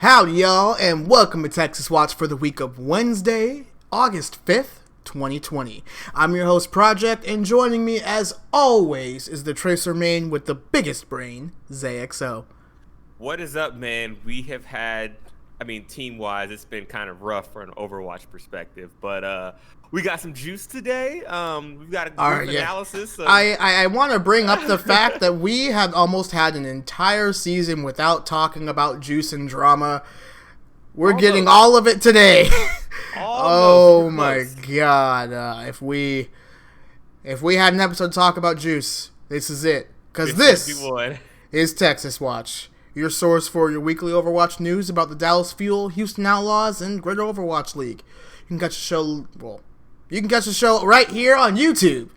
Howdy, y'all, and welcome to Texas Watch for the week of Wednesday, August 5th, 2020. I'm your host, Projekt, and joining me, as always, is the Tracer main with the biggest brain, Zay. What is up, man? We have had, team-wise, it's been kind of rough from an Overwatch perspective, but we got some juice today. We've got a brief analysis. I want to bring up the fact that we have almost had an entire season without talking about juice and drama. We're getting all of it today. Oh my god! If we had an episode to talk about juice, this is it. Because this is Texas Watch, your source for your weekly Overwatch news about the Dallas Fuel, Houston Outlaws, and Greater Overwatch League. You can catch the show right here on YouTube,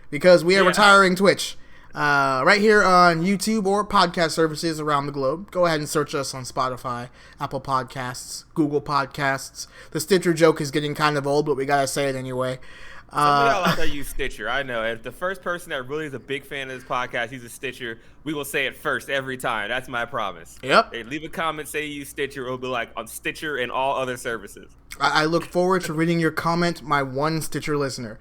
because we are retiring Twitch. Right here on YouTube or podcast services around the globe. Go ahead and search us on Spotify, Apple Podcasts, Google Podcasts. The Stitcher joke is getting kind of old, but we gotta say it anyway. Some of y'all out there use Stitcher. I know. If the first person that really is a big fan of this podcast uses Stitcher, we will say it first every time. That's my promise. Yep. Hey, leave a comment, say you use Stitcher. It'll be like on Stitcher and all other services. I look forward to reading your comment, my one Stitcher listener.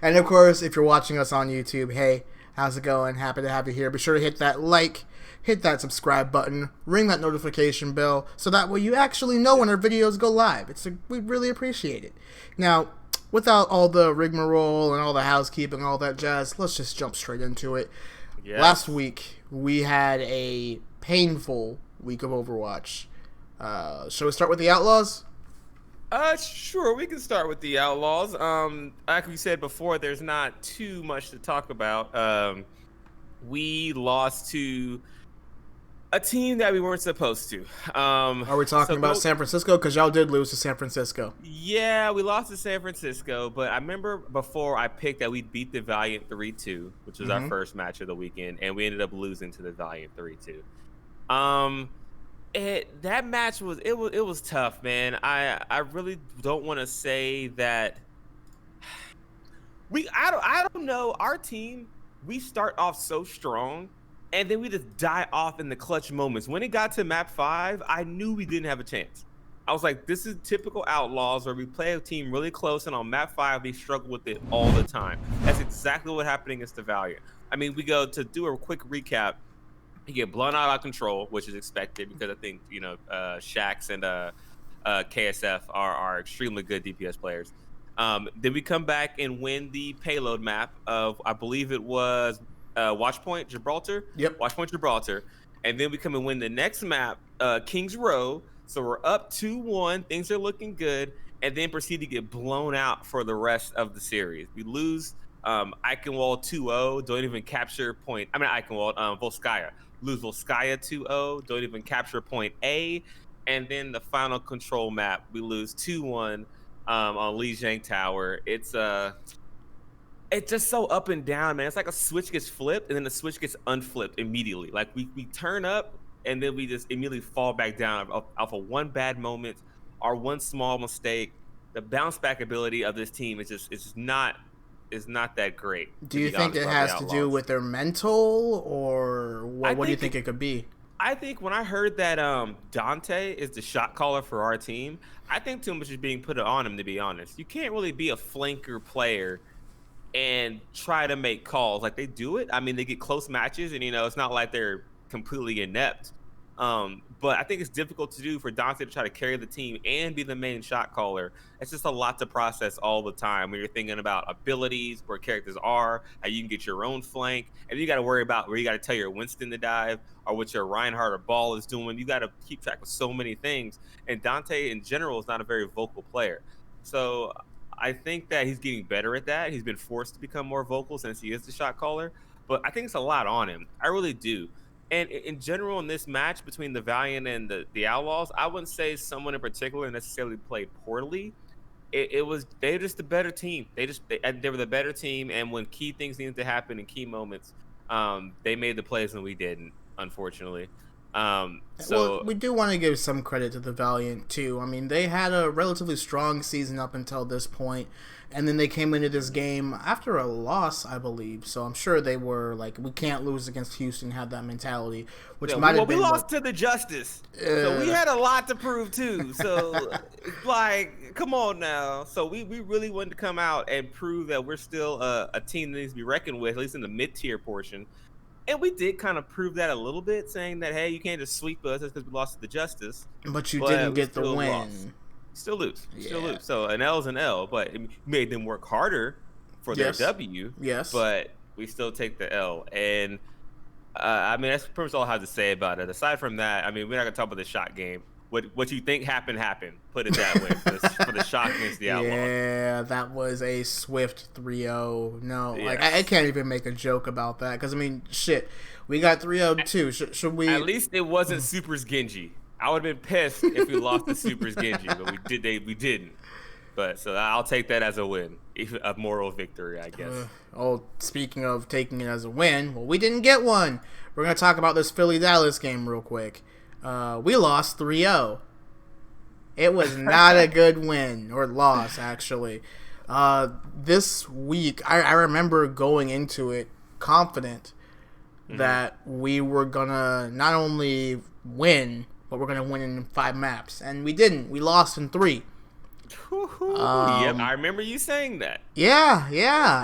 And of course, if you're watching us on YouTube, hey, how's it going? Happy to have you here. Be sure to hit that like, hit that subscribe button, ring that notification bell, so that way you actually know when our videos go live. We'd really appreciate it. Now, without all the rigmarole and all the housekeeping and all that jazz, let's just jump straight into it. Yes. Last week, we had a painful week of Overwatch. Shall we start with the Outlaws? Sure, we can start with the Outlaws. Like we said before, there's not too much to talk about. We lost to a team that we weren't supposed to. Are we talking about San Francisco? Because y'all did lose to San Francisco. Yeah, we lost to San Francisco, but I remember before I picked that we'd beat the Valiant 3-2, which was our first match of the weekend, and we ended up losing to the Valiant 3-2. That match was tough, man. I really don't want to say that I don't know. Our team, we start off so strong, and then we just die off in the clutch moments. When it got to map 5, I knew we didn't have a chance. I was like, this is typical Outlaws where we play a team really close, and on map 5, we struggle with it all the time. That's exactly what happened against the Valiant. I mean, we go to do a quick recap. You get blown out of control, which is expected because I think, Shax and KSF are extremely good DPS players. Then we come back and win the payload map of, I believe it was Watchpoint Gibraltar. Yep. Watchpoint Gibraltar. And then we come and win the next map, Kings Row. So we're up 2-1. Things are looking good. And then proceed to get blown out for the rest of the series. We lose Eichenwald 2-0. Don't even capture point. Eichenwald, Volskaya. Lose Volskaya 2-0. Don't even capture point A. And then the final control map, we lose 2-1 on Lijiang Tower. It's just so up and down, man. It's like a switch gets flipped and then the switch gets unflipped immediately. Like we turn up and then we just immediately fall back down off of one bad moment or one small mistake. The bounce back ability of this team is not that great. Do you think it has to do with their mental, or what do you think it could be? I think when I heard that Dante is the shot caller for our team, I think too much is being put on him, to be honest. You can't really be a flanker player and try to make calls. Like, they do it. I mean, they get close matches, and, it's not like they're completely inept. But I think it's difficult to do for Dante to try to carry the team and be the main shot caller. It's just a lot to process all the time when you're thinking about abilities, where characters are, how you can get your own flank, and you got to worry about where you got to tell your Winston to dive or what your Reinhardt or Ball is doing. You got to keep track of so many things. And Dante, in general, is not a very vocal player. So I think that he's getting better at that. He's been forced to become more vocal since he is the shot caller. But I think it's a lot on him. I really do. And in general, in this match between the Valiant and the Outlaws, I wouldn't say someone in particular necessarily played poorly. They're just the better team. They were the better team, and when key things needed to happen in key moments, they made the plays and we didn't, unfortunately. Well, So we do want to give some credit to the Valiant too. I mean, they had a relatively strong season up until this point, and then they came into this game after a loss, I believe. So I'm sure they were like, we can't lose against Houston, had that mentality, which yeah, might well, have we been lost what. to the Justice, so we Uh, had a lot to prove too. So it's like, come on now. So we really wanted to come out and prove that we're still a team that needs to be reckoned with, at least in the mid tier portion. And we did kind of prove that a little bit, saying that, hey, you can't just sweep us just because we lost to the Justice, but you didn't but we get the still lost. win. Still lose. Still Yeah. lose. So an L is an L, but it made them work harder for their Yes. W, Yes. but we still take the L. And I mean, that's pretty much all I have to say about it. Aside from that, I mean, we're not going to talk about the shot game. What you think happened, happened. Put it that way for the shot against the Outlaws. Yeah, that was a swift 3-0. No, like I Yes. can't even make a joke about that because I mean, shit, we got 3-0 too. Should we? At least it wasn't Super's Genji. I would have been pissed if we lost to Super's Genji, but we didn't. But so I'll take that as a win, a moral victory, I guess. Speaking of taking it as a win, well, we didn't get one. We're gonna talk about this Philly Dallas game real quick. We lost 3-0. It was not a good win or loss, actually. This week, I remember going into it confident that we were gonna not only win, but we're gonna win in 5 maps, and we didn't. We lost in 3. Yep, I remember you saying that. Yeah,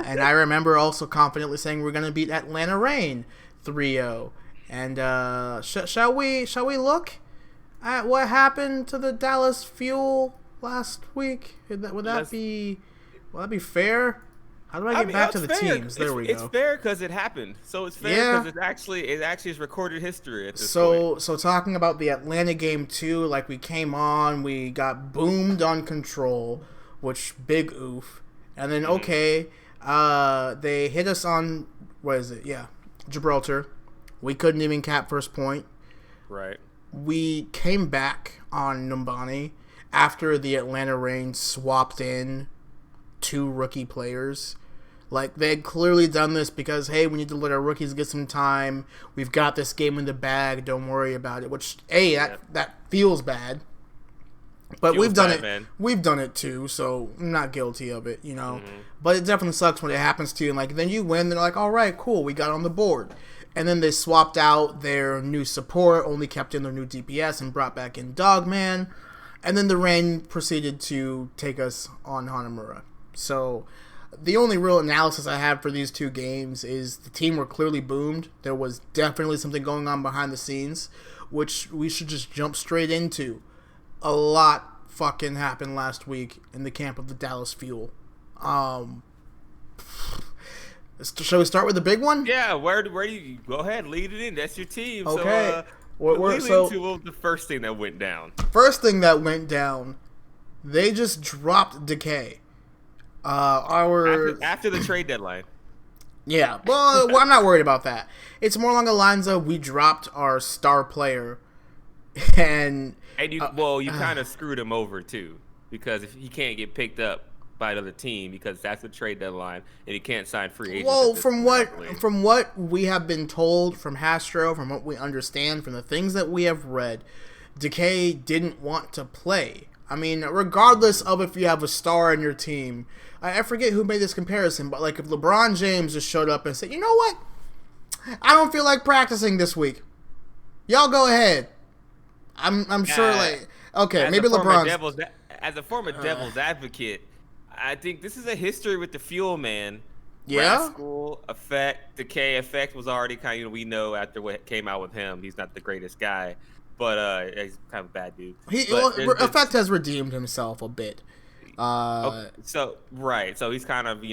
and I remember also confidently saying we're gonna beat Atlanta Reign 3-0. And shall we look at what happened to the Dallas Fuel last week? Would that be fair? How do I get back to the fair. teams? There we go. It's fair because it happened. So it's fair Yeah. because it actually is recorded history at this point. So talking about the Atlanta game too, like we came on, we got boomed on control, which big oof. And then okay, they hit us on what is it? Yeah, Gibraltar. We couldn't even cap first point. Right. We came back on Numbani after the Atlanta Reign swapped in 2 rookie players. Like, they had clearly done this because, hey, we need to let our rookies get some time. We've got this game in the bag. Don't worry about it. Which, hey, that feels bad. But we've done it. Man. We've done it too, so I'm not guilty of it, you know. But it definitely sucks when it happens to you. And like, then you win. They're like, all right, cool, we got on the board. And then they swapped out their new support, only kept in their new DPS, and brought back in Dogman. And then the Rain proceeded to take us on Hanamura. So the only real analysis I have for these 2 games is the team were clearly boomed. There was definitely something going on behind the scenes, which we should just jump straight into. A lot fucking happened last week in the camp of the Dallas Fuel. Shall we start with the big one? Yeah, where do you go ahead, lead it in. That's your team. Okay. So the first thing that went down. First thing that went down, they just dropped Decay. After the trade deadline. Yeah, well, I'm not worried about that. It's more along the lines of we dropped our star player, and you kind of screwed him over too, because if he can't get picked up by another team because that's the trade deadline and he can't sign free agents. Well, from what we have been told from Hastro, from what we understand, from the things that we have read, Decay didn't want to play. I mean, regardless of if you have a star in your team, I forget who made this comparison, but like if LeBron James just showed up and said, you know what, I don't feel like practicing this week, y'all go ahead. I'm sure like okay, maybe LeBron's as a former devil's advocate, I think this is a history with the Fuel man. Yeah. Rascal Effect, Decay Effect was already kind of, we know after what came out with him, he's not the greatest guy, but he's kind of a bad dude. Effect has redeemed himself a bit. So he's kind of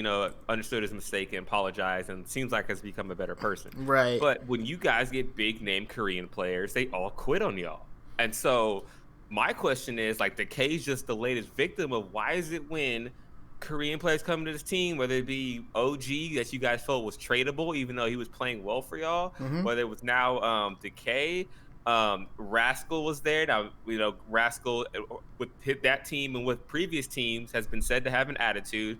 understood his mistake and apologized and seems like has become a better person. Right. But when you guys get big name Korean players, they all quit on y'all. And so my question is, like, Decay's just the latest victim of why is it when Korean players come to this team, whether it be OG that you guys felt was tradable, even though he was playing well for y'all, whether it was now Decay, Rascal was there. Now, Rascal with that team and with previous teams has been said to have an attitude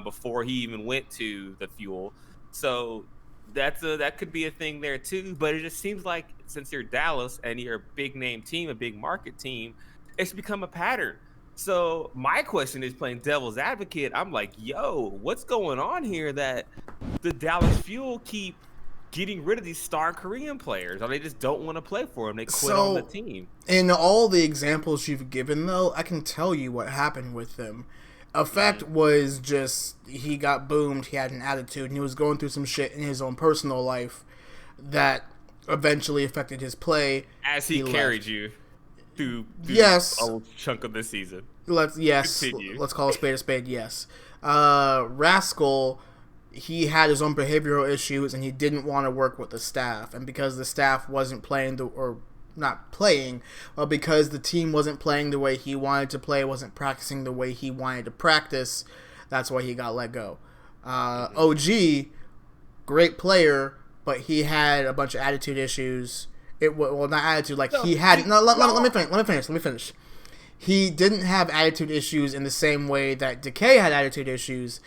before he even went to the Fuel. So that could be a thing there too. But it just seems like since you're Dallas and you're a big name team, a big market team, it's become a pattern. So my question is, playing devil's advocate, I'm like, yo, what's going on here that the Dallas Fuel keep getting rid of these star Korean players, or they just don't want to play for them? They quit on the team. In all the examples you've given, though, I can tell you what happened with them. Effect was just he got boomed, he had an attitude, and he was going through some shit in his own personal life that eventually affected his play. As he carried you through yes, a chunk of the season. Let's call a spade, yes. Rascal, he had his own behavioral issues, and he didn't want to work with the staff. And because the staff wasn't playing because the team wasn't playing the way he wanted to play, wasn't practicing the way he wanted to practice, that's why he got let go. OG, great player, but he had a bunch of attitude issues. Not attitude, like he had... No, let me finish. He didn't have attitude issues in the same way that Decay had attitude issues.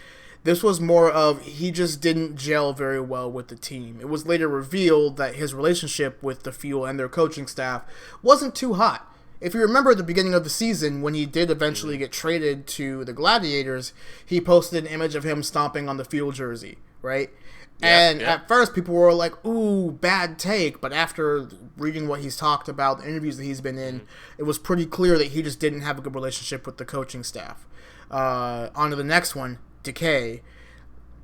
This was more of he just didn't gel very well with the team. It was later revealed that his relationship with the Fuel and their coaching staff wasn't too hot. If you remember at the beginning of the season, when he did eventually get traded to the Gladiators, he posted an image of him stomping on the Fuel jersey, right? At first, people were like, ooh, bad take. But after reading what he's talked about, the interviews that he's been in, it was pretty clear that he just didn't have a good relationship with the coaching staff. On to the next one, Decay.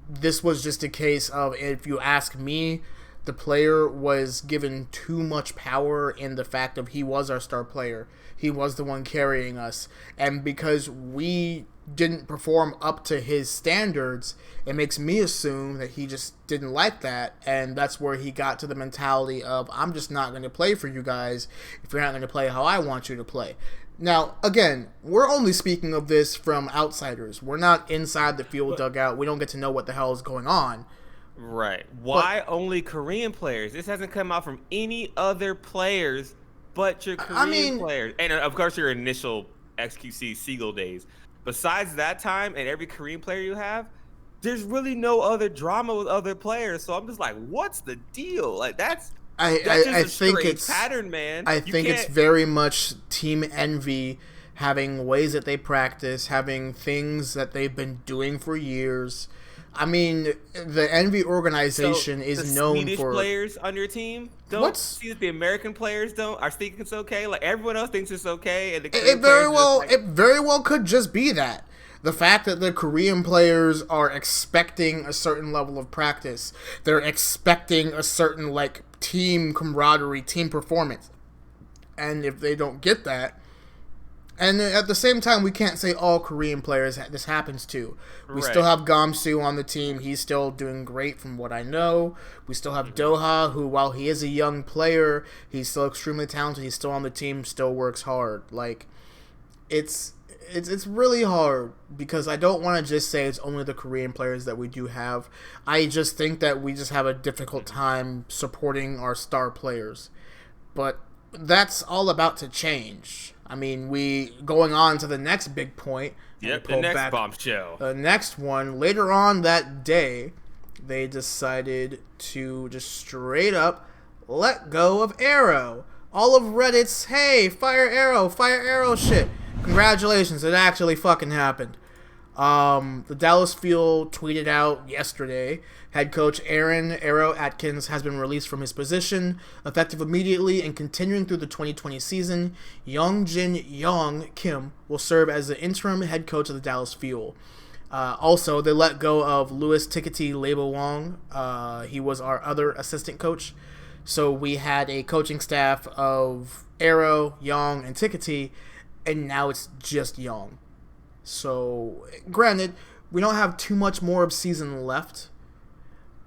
This was just a case of, if you ask me, the player was given too much power in the fact of he was our star player. He was the one carrying us. And because we didn't perform up to his standards, it makes me assume that he just didn't like that, and that's where he got to the mentality of, I'm just not going to play for you guys if you're not going to play how I want you to play. Now, again, we're only speaking of this from outsiders. We're not inside the Fuel dugout. We don't get to know what the hell is going on. Right. Why only Korean players? This hasn't come out from any other players but your Korean players. And, of course, your initial XQC Seagull days. Besides that time and every Korean player you have, there's really no other drama with other players. So I'm just like, what's the deal? Like, that's I think it's pattern, man. I think it's very much team envy, having ways that they practice, having things that they've been doing for years. I mean, the Envy organization is known Swedish for players on your team don't see that the American players are thinking it's okay. Like, everyone else thinks it's okay, and it very well could just be that. The fact that the Korean players are expecting a certain level of practice, they're expecting a certain team camaraderie, team performance, and if they don't get that. And at the same time, we can't say all Korean players this happens to. We still have Gamsu on the team. He's still doing great from what I know. We still have Doha, who, while he is a young player, he's still extremely talented. He's still on the team, still works hard. It's really hard because I don't want to just say it's only the Korean players that we do have. I just think that we just have a difficult time supporting our star players. But that's all about to change. I mean, going on to the next big point. Yep, the next bombshell. The next one, later on that day, they decided to just straight up let go of Arrow. All of Reddit's, hey, fire Arrow shit. Congratulations, it actually fucking happened. The Dallas Fuel tweeted out yesterday, head coach Aaron Arrow Atkins has been released from his position, effective immediately and continuing through the 2020 season. Young Kim will serve as the interim head coach of the Dallas Fuel. Also, they let go of Louis Tickety Labo Wong. He was our other assistant coach. So we had a coaching staff of Arrow, Young, and Tickety, and now it's just Young. So, granted, we don't have too much more of season left,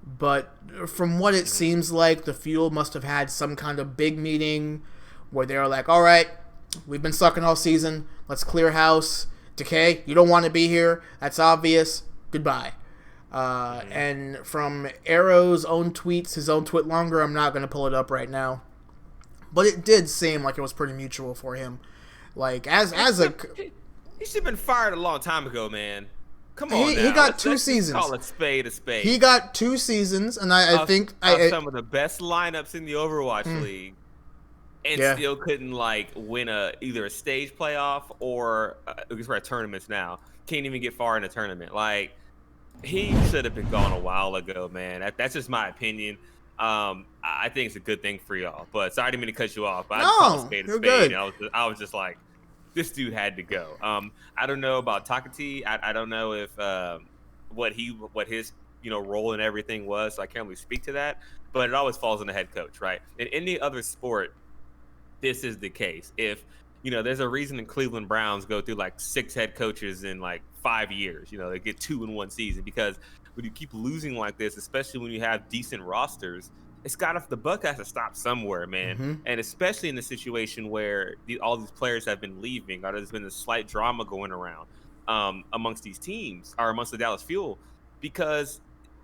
but from what it seems like, the Fuel must have had some kind of big meeting where they were like, all right, we've been sucking all season, let's clear house. Decay, you don't want to be here, that's obvious, goodbye. And from Arrow's own tweets, his own tweet longer, I'm not going to pull it up right now, but it did seem like it was pretty mutual for him. He should have been fired a long time ago, man. Come on, he got two seasons. Call it spade a spade. He got 2 seasons, and I think some of the best lineups in the Overwatch League. and Yeah. still couldn't like win either a stage playoff or because we're at tournaments now, can't even get far in a tournament. Like he should have been gone a while ago, man. That's just my opinion. I think it's a good thing for y'all. But sorry, I didn't mean to cut you off. But I just call a No, spade a you're spade, good. and I was just like, this dude had to go. I don't know about Takati. I don't know if what his role and everything was. So I can't really speak to that. But it always falls on the head coach, right? In any other sport, this is the case. If there's a reason the Cleveland Browns go through like 6 head coaches in like 5 years. They get 2 in one season because when you keep losing like this, especially when you have decent rosters, the buck has to stop somewhere, man. Hmm. And especially in the situation where all these players have been leaving, or there's been a slight drama going around amongst these teams or amongst the Dallas Fuel, because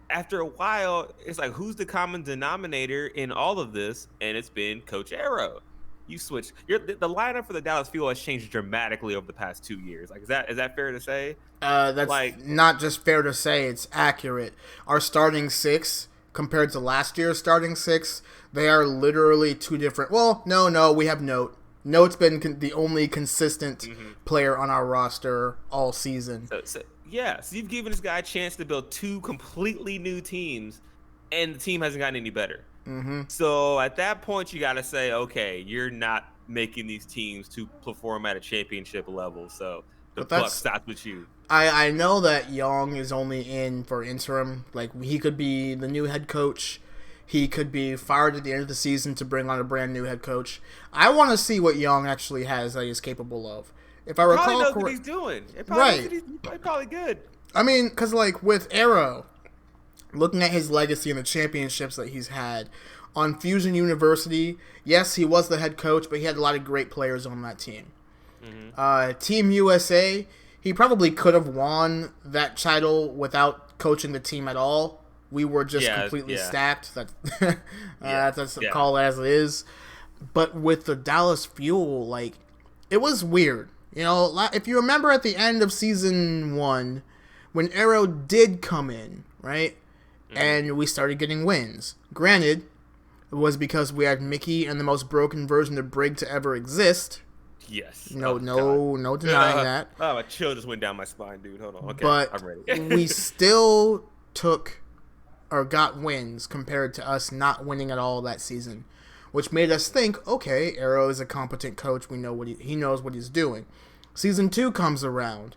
after a while, it's like, who's the common denominator in all of this? And it's been Coach Arrow. You switch. The lineup for the Dallas Fuel has changed dramatically over the past 2 years. Like, is that fair to say? That's Like, not just fair to say, it's accurate. Our starting 6 compared to last year's starting 6, they are literally 2 different. Well, no, we have Note. Note's been the only consistent player on our roster all season. So you've given this guy a chance to build 2 completely new teams, and the team hasn't gotten any better. Mm-hmm. So at that point, you got to say, okay, you're not making these teams to perform at a championship level. So the buck stops with you. I know that Young is only in for interim. Like, he could be the new head coach. He could be fired at the end of the season to bring on a brand new head coach. I want to see what Young actually has that he's capable of. If I recall, Probably knows what he's doing. Right. He's probably good. I mean, because like with Arrow, looking at his legacy and the championships that he's had on Fusion University, yes, he was the head coach, but he had a lot of great players on that team. Team USA, he probably could have won that title without coaching the team at all. We were just completely stacked. That's call it as it is. But with the Dallas Fuel, like, it was weird. If you remember at the end of season 1, when Arrow did come in, right, and we started getting wins. Granted, it was because we had Mickey and the most broken version of Brig to ever exist. Yes. No denying that. Oh, my chill just went down my spine, dude. Hold on. Okay, but I'm ready. we still took or got wins compared to us not winning at all that season, which made us think, okay, Arrow is a competent coach. We know what he knows what he's doing. Season 2 comes around.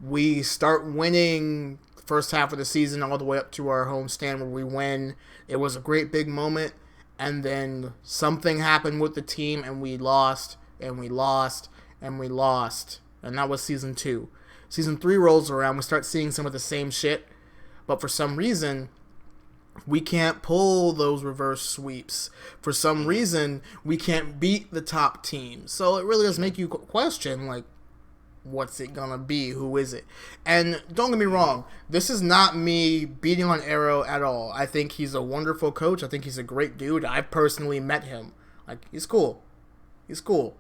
We start winning the first half of the season all the way up to our home stand where we win. It was a great big moment. And then something happened with the team and we lost and we lost and we lost. And that was season 2. Season 3 rolls around. We start seeing some of the same shit. But for some reason, we can't pull those reverse sweeps. For some reason, we can't beat the top team. So it really does make you question, like, what's it gonna be? Who is it? And don't get me wrong, this is not me beating on Arrow at all. I think he's a wonderful coach. I think he's a great dude. I've personally met him. Like, he's cool. He's cool.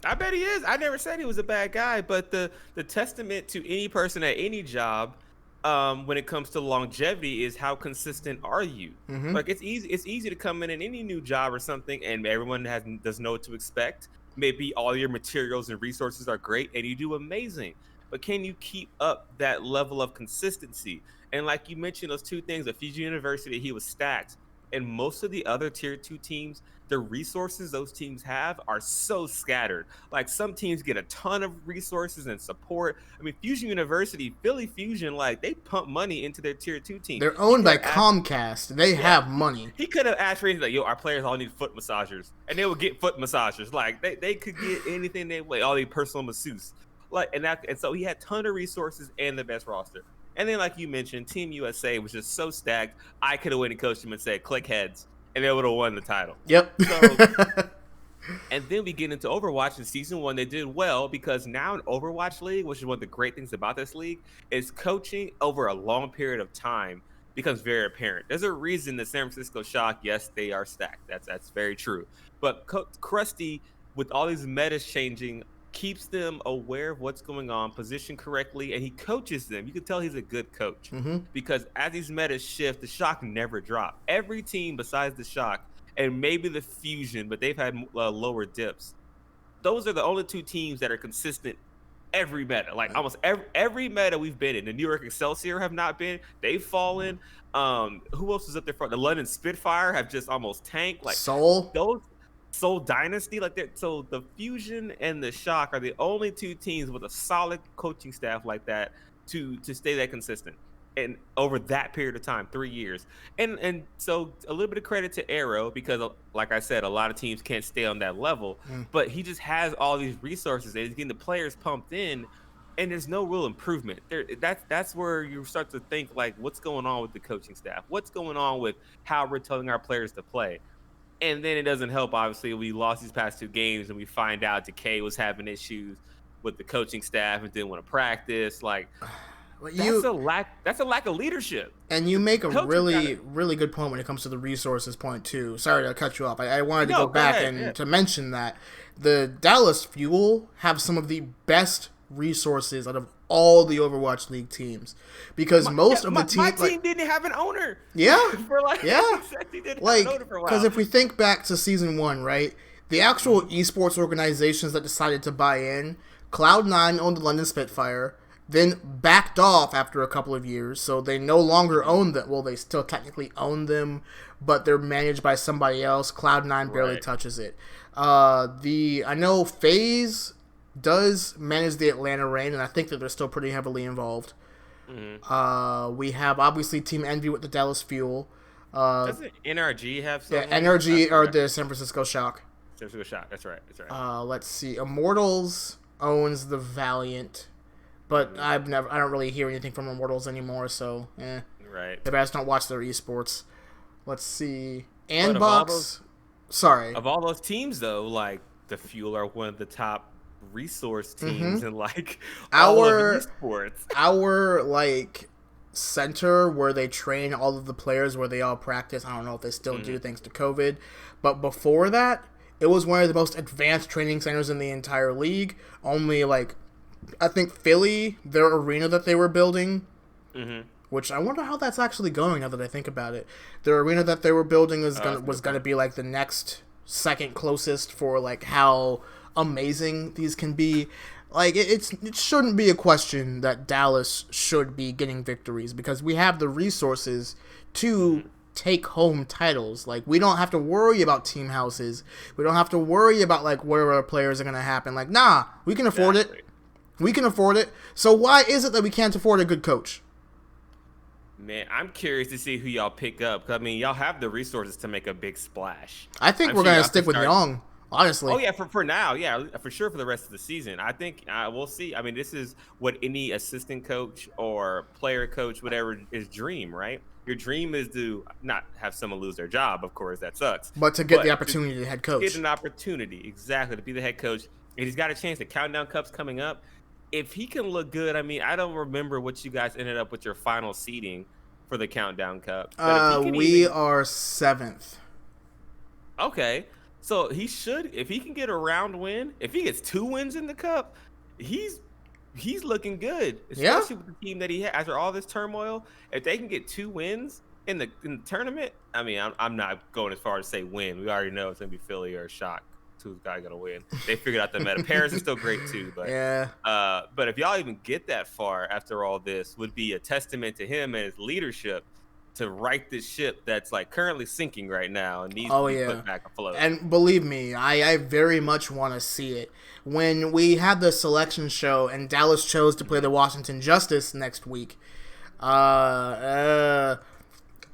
I bet he is. I never said he was a bad guy, but the testament to any person at any job, when it comes to longevity, is how consistent are you? Like, it's easy to come in any new job or something, and everyone doesn't know what to expect. Maybe all your materials and resources are great and you do amazing, but can you keep up that level of consistency? And like you mentioned, those 2 things, at Fusion University, he was stacked. And most of the other tier 2 teams, the resources those teams have are so scattered. Like, some teams get a ton of resources and support. I mean, Fusion University, Philly Fusion, like, they pump money into their tier 2 team. They're owned by Comcast. They have money. He could have asked for anything, like, yo, our players all need foot massagers. And they would get foot massagers. Like, they could get anything they want, all these personal masseuse. Like, and so he had a ton of resources and the best roster. And then, like you mentioned, Team USA was just so stacked. I could have went and coached him and said, click heads, and they would have won the title. Yep. So, and then we get into Overwatch in season 1. They did well because now in Overwatch League, which is one of the great things about this league, is coaching over a long period of time becomes very apparent. There's a reason the San Francisco Shock, yes, they are stacked. That's very true. But Krusty, with all these metas changing, keeps them aware of what's going on, positioned correctly, and he coaches them. You can tell he's a good coach because as these metas shift, the Shock never drop. Every team besides the Shock and maybe the Fusion, but they've had lower dips. Those are the only two teams that are consistent every meta. Like almost every meta we've been in. The New York Excelsior have not been. They've fallen. Who else is up there for the London Spitfire have just almost tanked. Like Soul. those Soul Dynasty, like that. So the Fusion and the Shock are the only two teams with a solid coaching staff like that to stay that consistent. And over that period of time, 3 years. And so a little bit of credit to Arrow because, like I said, a lot of teams can't stay on that level. But he just has all these resources and he's getting the players pumped in, and there's no real improvement. That's where you start to think, like, what's going on with the coaching staff? What's going on with how we're telling our players to play? And then it doesn't help, obviously, we lost these past 2 games and we find out Decay was having issues with the coaching staff and didn't want to practice. Like, that's a lack of leadership. And you make a really good point when it comes to the resources point too. Sorry to cut you off. I wanted to go back and to mention that the Dallas Fuel have some of the best resources out of all the Overwatch League teams, because most of the teams, my team didn't have an owner. Yeah, for like, yeah, didn't like, have an owner for a while. because if we think back to season 1, right, the actual esports organizations that decided to buy in, Cloud9 owned the London Spitfire. Then backed off after a couple of years, so they no longer own them. Well, they still technically own them, but they're managed by somebody else. Cloud9 barely touches it. I know FaZe does manage the Atlanta Reign, and I think that they're still pretty heavily involved. We have obviously Team Envy with the Dallas Fuel. Doesn't NRG have something? Yeah, NRG or the San Francisco Shock. San Francisco Shock. That's right. Let's see. Immortals owns the Valiant. But I don't really hear anything from Immortals anymore, so Right. Maybe I just don't watch their esports. Let's see. Andbox. Sorry. Of all those teams, though, like the Fuel are one of the top resource teams in like all of esports. Our like center where they train all of the players, where they all practice. I don't know if they still do thanks to COVID, but before that, it was one of the most advanced training centers in the entire league. Only like, I think Philly, their arena that they were building, which I wonder how that's actually going now that I think about it. Their arena that they were building was gonna be like the next second closest for like how amazing these can be. Like it shouldn't be a question that Dallas should be getting victories because we have the resources to take home titles. Like, we don't have to worry about team houses. We don't have to worry about like where our players are gonna happen. Like, nah, we can afford it. We can afford it. So why is it that we can't afford a good coach? Man, I'm curious to see who y'all pick up. 'Cause, I mean, y'all have the resources to make a big splash. I think we're going to stick with Young, honestly. Oh, yeah, for now. Yeah, for sure for the rest of the season. I think we'll see. I mean, this is what any assistant coach or player coach, whatever, is dream, right? Your dream is to not have someone lose their job, of course. That sucks. But to get the opportunity to head coach. Get an opportunity, exactly, to be the head coach. And he's got a chance. The Countdown Cup's coming up. If he can look good, I mean, I don't remember what you guys ended up with your final seeding for the Countdown Cup. We are 7th. Okay. So he should, if he can get a round win, if he gets 2 wins in the cup, he's looking good. Especially with the team that he has after all this turmoil. If they can get 2 wins in the tournament, I mean, I'm not going as far as to say win. We already know it's gonna be Philly or Shock. Who's guy gonna win? They figured out the meta. Paris is still great too, but but if y'all even get that far after all this, would be a testament to him and his leadership to right this ship that's like currently sinking right now and needs to be put back afloat. And believe me, I very much want to see it. When we had the selection show and Dallas chose to play the Washington Justice next week, I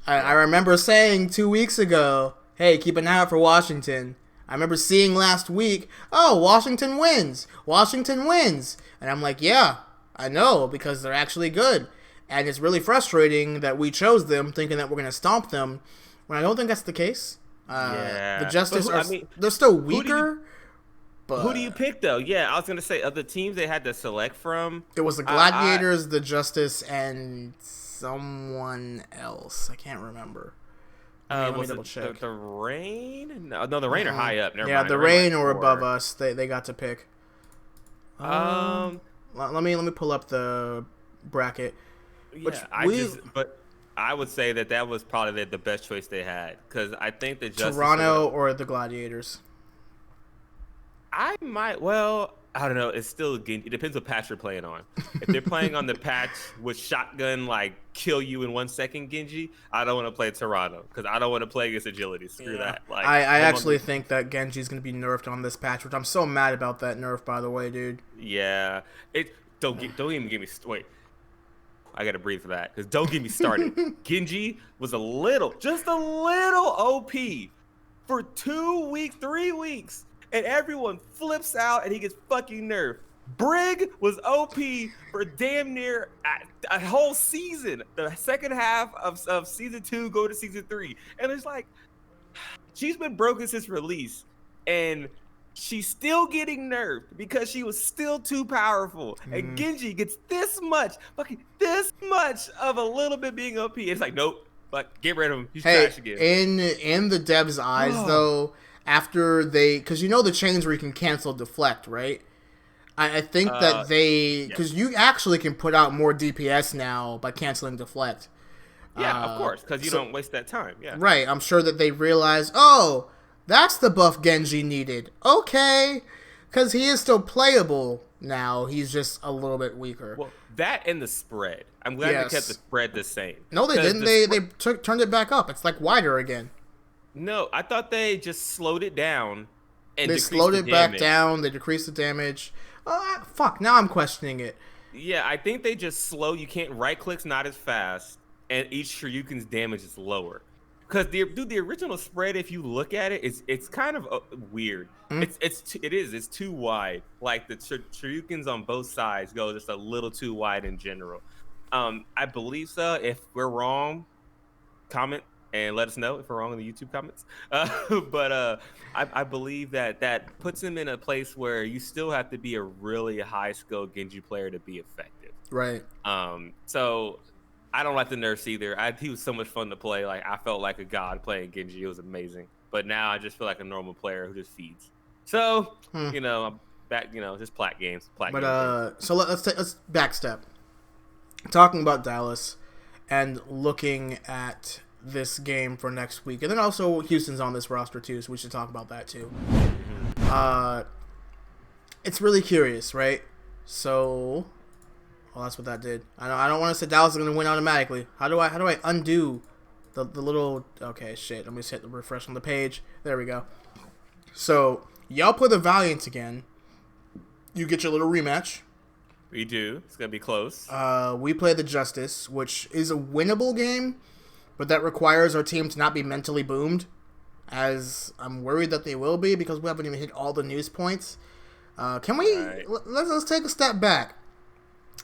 remember saying 2 weeks ago, "Hey, keep an eye out for Washington." I remember seeing last week, "Oh, Washington wins. Washington wins." And I'm like, yeah, I know, because they're actually good. And it's really frustrating that we chose them thinking that we're going to stomp them, when I don't think that's the case. The Justice, they're still weaker. But who do you pick, though? Yeah, I was going to say, of the teams they had to select from. It was the Gladiators, the Justice, and someone else. I can't remember. Let me double check. The Reign? No, the Reign are high up. Never mind. The Reign are above us. They got to pick. Let me pull up the bracket. Yeah, I would say that was probably the best choice they had because I think the Justice Toronto or the Gladiators? I might. Well, I don't know. It's still it depends what patch you're playing on. If they're playing on the patch with shotgun like kill you in 1 second Genji, I don't want to play Toronto because I don't want to play against agility. Screw that. Like I actually think that Genji's gonna be nerfed on this patch, which I'm so mad about that nerf. By the way, dude. Yeah. Don't even get me wait. I gotta breathe for that because don't get me started. Genji was just a little OP for 2 weeks, 3 weeks. And everyone flips out and he gets fucking nerfed. Brig was OP for damn near a whole season. The second half of season 2 go to season 3. And it's like, she's been broken since release. And she's still getting nerfed because she was still too powerful. And Genji gets this much of a little bit being OP. It's like, nope, but get rid of him. He's trash again. In the devs' eyes, though, after because the chains where you can cancel deflect, right? I think that because you actually can put out more DPS now by canceling deflect. Yeah, of course, because you don't waste that time. Yeah, right. I'm sure that they realized, oh, that's the buff Genji needed. Okay, because he is still playable now. He's just a little bit weaker. Well, that and the spread. I'm glad they kept the spread the same. No, they didn't. They turned it back up. It's like wider again. No, I thought they just slowed it down. And they slowed it back down. They decreased the damage. Fuck, now I'm questioning it. Yeah, I think they just slow. You can't right clicks not as fast, and each Shoryuken's damage is lower. Because the original spread, if you look at it, it's kind of weird. It's too wide. Like the Shoryukens on both sides go just a little too wide in general. I believe so. If we're wrong, comment and let us know if we're wrong in the YouTube comments. But I believe that puts him in a place where you still have to be a really high-skilled Genji player to be effective. Right. So I don't like the nerfs either. He was so much fun to play. Like I felt like a god playing Genji. It was amazing. But now I just feel like a normal player who just feeds. So I'm back. Just plat games. So let's backstep. Talking about Dallas and looking at this game for next week, and then also Houston's on this roster too, so we should talk about that too. It's really curious, right? So, well, that's what that did. I don't want to say Dallas is going to win automatically. How do I undo the little? Okay, shit. Let me just hit the refresh on the page. There we go. So y'all play the Valiant again. You get your little rematch. We do. It's going to be close. We play the Justice, which is a winnable game, but that requires our team to not be mentally boomed, as I'm worried that they will be because we haven't even hit all the news points. Can we? Right. Let's take a step back.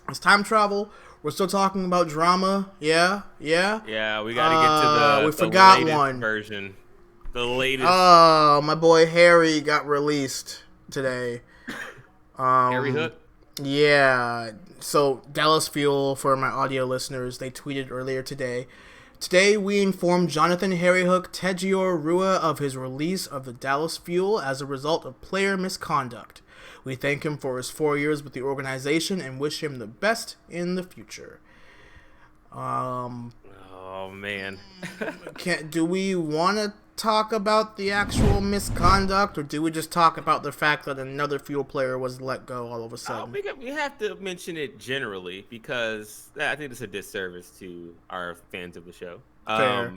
It's time travel. We're still talking about drama. Yeah. Yeah, we got to get to we forgot latest one version. The latest. Oh, my boy Harry got released today. Harry Hook. Yeah. So Dallas Fuel, for my audio listeners, they tweeted earlier today. Today, we informed Jonathan Harryhook Tejior Rua of his release of the Dallas Fuel as a result of player misconduct. We thank him for his 4 years with the organization and wish him the best in the future. Oh, man. Do we want to talk about the actual misconduct, or do we just talk about the fact that another Fuel player was let go all of a sudden? We have to mention it generally because I think it's a disservice to our fans of the show. Fair.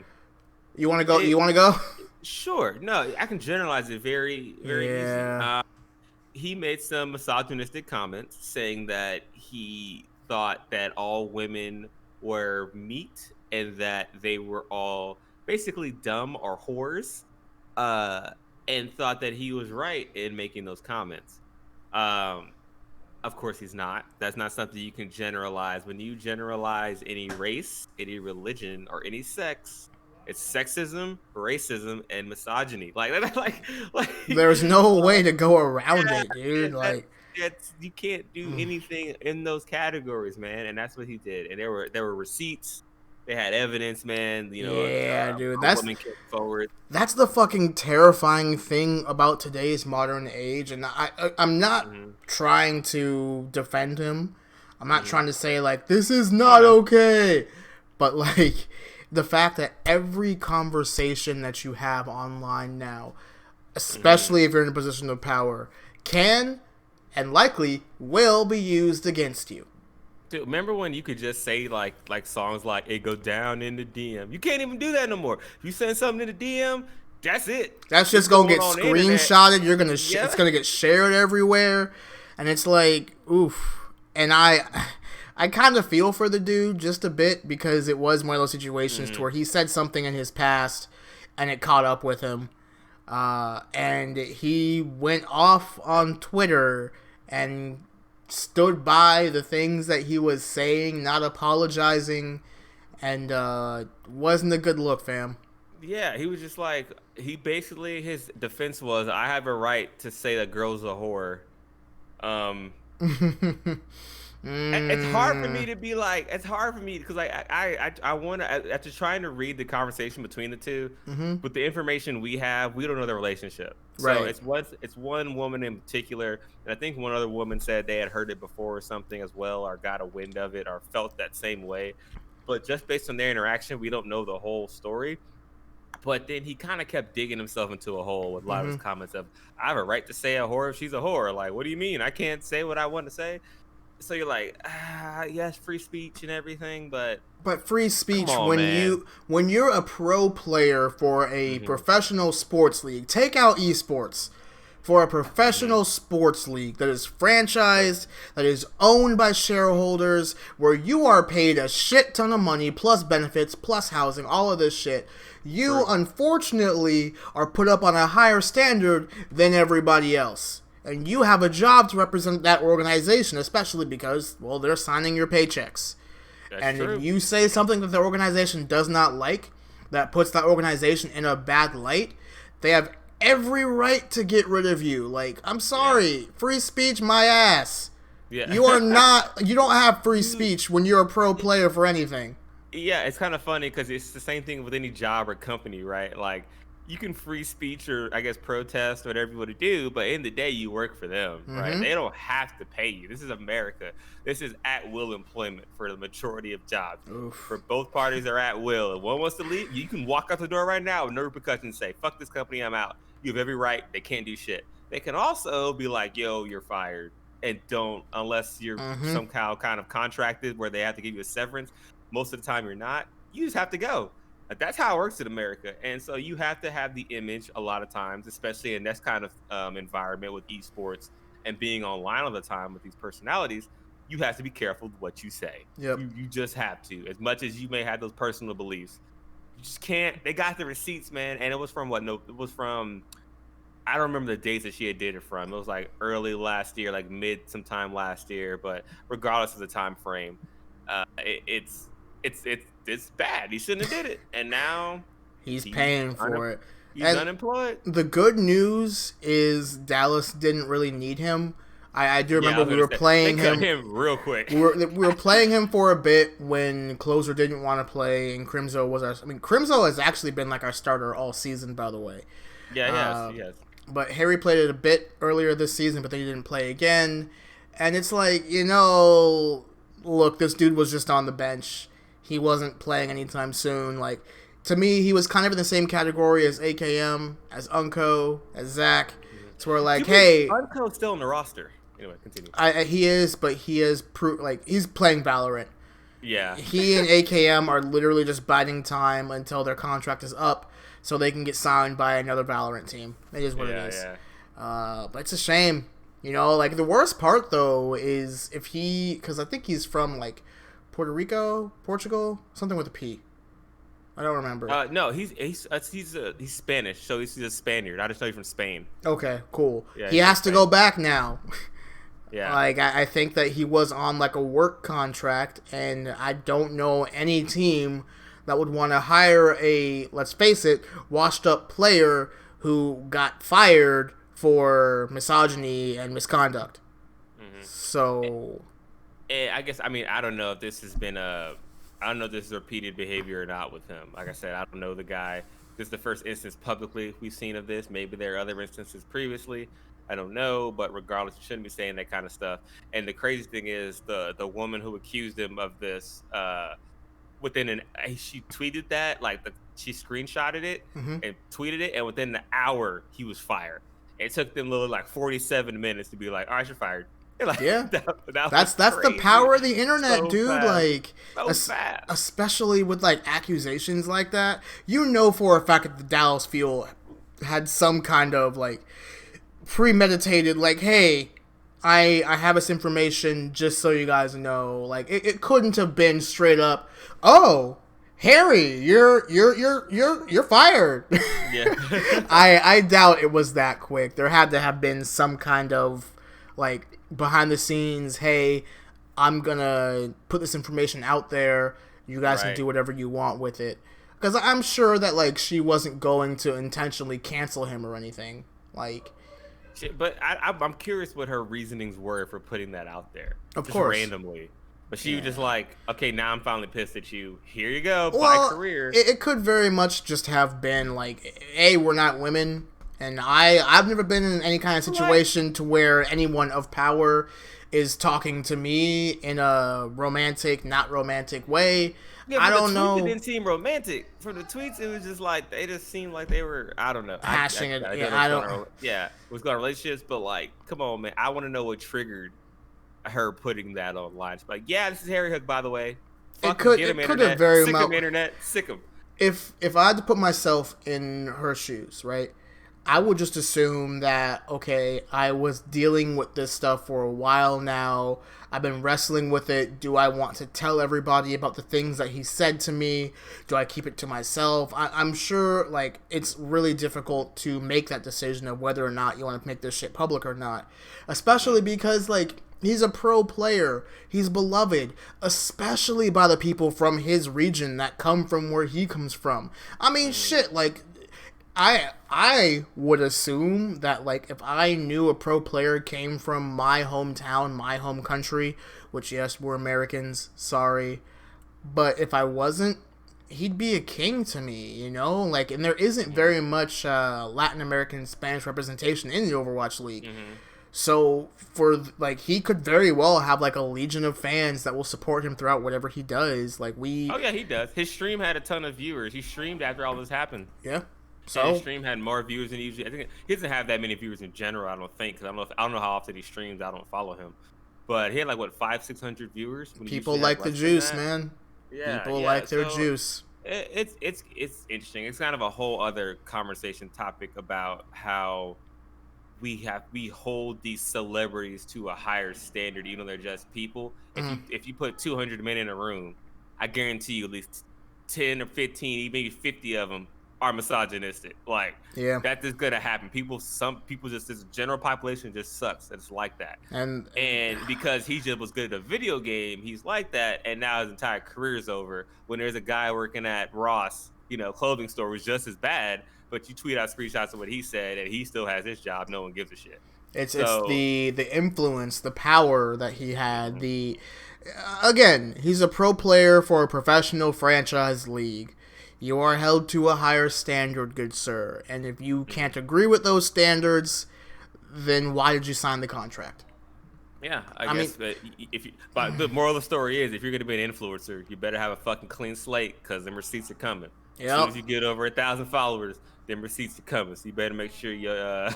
You want to go? You want to go? Sure. No, I can generalize it very easy. He made some misogynistic comments saying that he thought that all women were meat and that they were all basically dumb or whores, and thought that he was right in making those comments. Of course he's not. That's not something you can generalize. When you generalize any race, any religion, or any sex, it's sexism, racism, and misogyny. Like there's no way to go around it, dude. You can't do anything in those categories, man. And that's what he did. And there were receipts. They had evidence, man. Dude. Forward. That's the fucking terrifying thing about today's modern age. And I'm not trying to defend him. I'm not trying to say, like, this is not okay. but like the fact that every conversation that you have online now, especially if you're in a position of power, can and likely will be used against you. Dude, remember when you could just say like songs like "It Go Down in the DM"? You can't even do that no more. If you send something in the DM, that's it. That's It's just gonna going get on the internet. screenshotted. You're gonna Yeah. it's gonna get shared everywhere, and it's like oof. And I kind of feel for the dude just a bit because it was one of those situations to where he said something in his past, and it caught up with him, and he went off on Twitter and stood by the things that he was saying, not apologizing, and wasn't a good look, fam. Yeah, he was just like he basically his defense was I have a right to say that girl's a whore. Um, it's hard for me to be like it's hard for me because like I want to after trying to read the conversation between the two with the information we have we don't know the relationship so Right. it's one woman in particular and I think one other woman said they had heard it before or something as well or got a wind of it or felt that same way but just based on their interaction we don't know the whole story but then he kind of kept digging himself into a hole with a lot of his comments of I have a right to say a whore if she's a whore like what do you mean I can't say what I want to say so you're like, yes, free speech and everything, but free speech on, man. When you're a pro player for a professional sports league, take out esports. For a professional sports league that is franchised, that is owned by shareholders, where you are paid a shit ton of money, plus benefits, plus housing, all of this shit, you unfortunately are put up on a higher standard than everybody else. And you have a job to represent that organization, especially because, well, they're signing your paychecks. That's true. If you say something that the organization does not like, that puts that organization in a bad light, they have every right to get rid of you. Like, I'm sorry, free speech, my ass. Yeah. You don't have free speech when you're a pro player for anything. Yeah, it's kind of funny because it's the same thing with any job or company, right? Like, you can free speech or I guess protest or whatever you want to do, but in the day you work for them, right? They don't have to pay you. This is America. This is at will employment for the majority of jobs. For both parties are at will. If one wants to leave, you can walk out the door right now with no repercussions. Say, "Fuck this company, I'm out." You have every right. They can't do shit. They can also be like, "Yo, you're fired," and don't unless you're somehow kind of contracted where they have to give you a severance. Most of the time, you're not. You just have to go. That's how it works in America. And so you have to have the image a lot of times, especially in this kind of environment with esports and being online all the time with these personalities. You have to be careful with what you say. Yep. You just have to. As much as you may have those personal beliefs, you just can't. They got the receipts, man. And it was from what? No, it was from. I don't remember the dates that she had did it from. It was like early last year, like mid sometime last year. But regardless of the time frame, it's bad. He shouldn't have did it, and now he's paying for it. He's unemployed. The good news is Dallas didn't really need him. I do remember we were playing him real quick. We were playing him for a bit when Closer didn't want to play, and Crimzo was our. I mean, Crimzo has actually been like our starter all season, by the way. Yeah, yes. But Harry played it a bit earlier this season, but then he didn't play again. And it's like, look, this dude was just on the bench. He wasn't playing anytime soon. Like, to me, he was kind of in the same category as AKM, as Unco, as Zach. So we're like, hey, Unco's still in the roster. Anyway, continue. He is, but he is he's playing Valorant. Yeah. He and AKM are literally just biding time until their contract is up, so they can get signed by another Valorant team. It is what it is. Yeah. But it's a shame. Like the worst part though is if because I think he's from like Puerto Rico, Portugal, something with a P. I don't remember. No, he's Spanish, so he's a Spaniard. I just know he's from Spain. Okay, cool. Yeah, he has to go back now. Yeah. Like I think that he was on like a work contract, and I don't know any team that would want to hire a, let's face it, washed up player who got fired for misogyny and misconduct. So I guess I don't know if this has been I don't know if this is repeated behavior or not with him. Like I said, I don't know the guy. This is the first instance publicly we've seen of this. Maybe there are other instances previously. I don't know, but regardless, you shouldn't be saying that kind of stuff. And the crazy thing is the woman who accused him of this she tweeted that, she screenshotted it Mm-hmm. and tweeted it, and within the hour he was fired. It took them 47 minutes to be like, all right, you're fired. Yeah, that that's was the crazy. power of the internet, So dude. fast. Like, So fast. especially with like accusations like that, you know for a fact that the Dallas Fuel had some kind of like premeditated, like, hey, I have this information just so you guys know. Like, it couldn't have been straight up, oh, Harry, you're fired. Yeah. I doubt it was that quick. There had to have been some kind of like behind the scenes, hey, I'm gonna put this information out there. You guys can do whatever you want with it. Because I'm sure that like she wasn't going to intentionally cancel him or anything. Like, But I'm curious what her reasonings were for putting that out there. Of just course. randomly. But she was just like, okay, now I'm finally pissed at you. Here you go. well, Bye career. It could very much just have been like, hey, we're not women. And I've never been in any kind of situation to where anyone of power is talking to me in a romantic, not romantic way. Yeah, I don't the know. It didn't seem romantic. From the tweets, it was just like they just seemed like they were. I don't know. Hashing it. Yeah, what's going on relationships, but like, come on, man. I want to know what triggered her putting that online. It's like, yeah, this is Harry Hook, by the way. It could have very sick much. Him, internet, sick him. If I had to put myself in her shoes, right? I would just assume that, okay, I was dealing with this stuff for a while now. I've been wrestling with it. Do I want to tell everybody about the things that he said to me? Do I keep it to myself? I'm sure, like, it's really difficult to make that decision of whether or not you want to make this shit public or not. Especially because, like, he's a pro player. He's beloved, especially by the people from his region that come from where he comes from. I mean, shit, like, I would assume that, like, if I knew a pro player came from my hometown, my home country, which, yes, we're Americans, sorry, but if I wasn't, he'd be a king to me, you know? Like, and there isn't very much Latin American Spanish representation in the Overwatch League. Mm-hmm. So, he could very well have, like, a legion of fans that will support him throughout whatever he does. Like, Oh, yeah, he does. His stream had a ton of viewers. He streamed after all this happened. Yeah. So his stream had more viewers than he usually. I think he doesn't have that many viewers in general. I don't think, because I don't know how often he streams. I don't follow him, but he had 500-600 viewers. People like the juice, man. Yeah, people like their juice. It's interesting. It's kind of a whole other conversation topic about how we hold these celebrities to a higher standard, even though they're just people. If you put 200 men in a room, I guarantee you at least 10 or 15, maybe 50 of them are misogynistic. Like, yeah, that is gonna happen. Some people just, this general population just sucks. It's like that. And because he just was good at a video game, he's like that. And now his entire career is over. When there's a guy working at Ross, clothing store, was just as bad, but you tweet out screenshots of what he said, and he still has his job. No one gives a shit. It's the influence, the power that he had. Again, he's a pro player for a professional franchise league. You are held to a higher standard, good sir. And if you can't agree with those standards, then why did you sign the contract? Yeah, I guess. But the moral of the story is, if you're going to be an influencer, you better have a fucking clean slate, because them receipts are coming. Yep. As soon as you get over 1,000 followers, them receipts are coming. So you better make sure your